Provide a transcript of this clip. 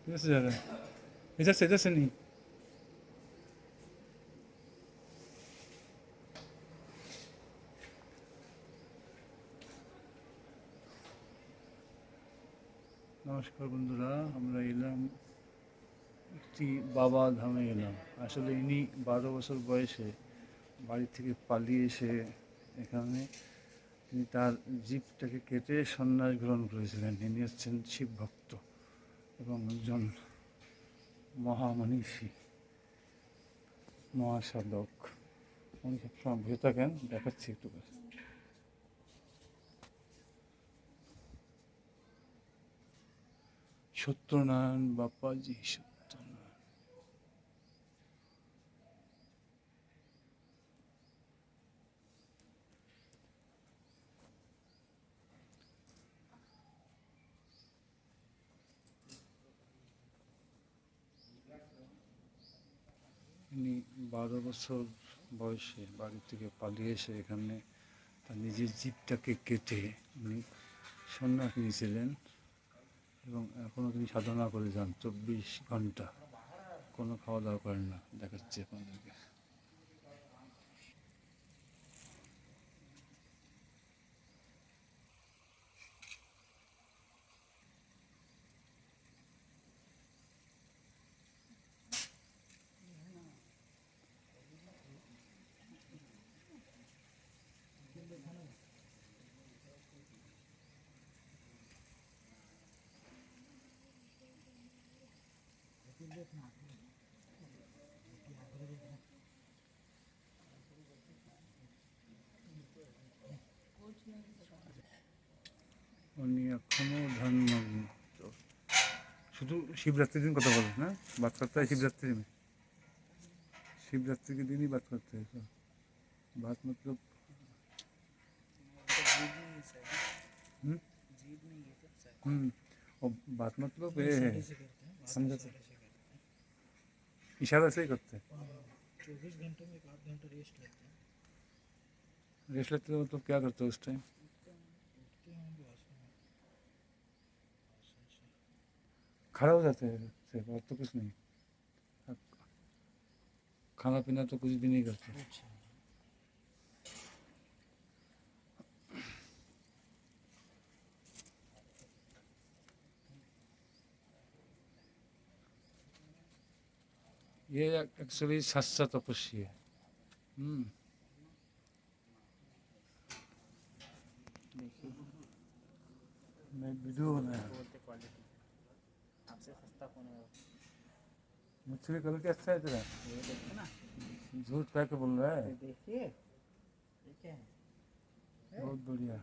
किधर से जा रहा है? इधर से नहीं। নমস্কার বন্ধুরা, আমরা এলাম একটি বাবা ধামে এলাম। আসলে ইনি 12 বছর বয়সে বাড়ি থেকে পালিয়ে এসে এখানে তিনি তার জীবটাকে কেটে সন্ন্যাস গ্রহণ করেছিলেন। ইনি হচ্ছেন শিব ভক্ত এবং একজন মহামনীষী, মহাসাধক। উনি সবসময় বসে থাকেন, দেখাচ্ছি একটু করে। সত্যনারায়ণ বাপাজি, সত্যনারায়ণ। ইনি 12 বছর বয়সে বাড়ি থেকে পালিয়ে এসে এখানে তার নিজের জীবটাকে কেটে উনি সন্ন্যাস নিয়েছিলেন এবং এখনও তিনি সাধনা করে যান 24 ঘন্টা, কোনো খাওয়া দাওয়া করেন না। দেখাচ্ছি আপনাদেরকে। উনি এখনও ধ্যানমগ্ন। শুধু শিবরাত্রির দিন কথা বলেন, না বাদ করতে হয় शिवरात्रि में। शिवरात्रि के दिन ही बात करते हैं तो बात मतलब और बात मतलब ये है, समझा तो इशारा से ही करते हैं। 24 घंटे में 1 आध घंटा रेस्ट लेते हैं। रेस्ट लेते हो मतलब क्या करते हो उस टाइम? उठते हैं बस में, खड़ा हो जाते हैं सिर्फ, और तो कुछ नहीं। खाना पीना तो कुछ भी नहीं करते। कुछ ये एक्चुअली सच्चा तपस्या है। मैं वीडियो बनाया। बोलते क्वालिटी आपसे सस्ता कौन है? मुझसे भी कलर कैसा है तेरा? ये देखिए ना, झूठ कह के बोल रहा है। देखिए ये क्या है? बहुत बढ़िया।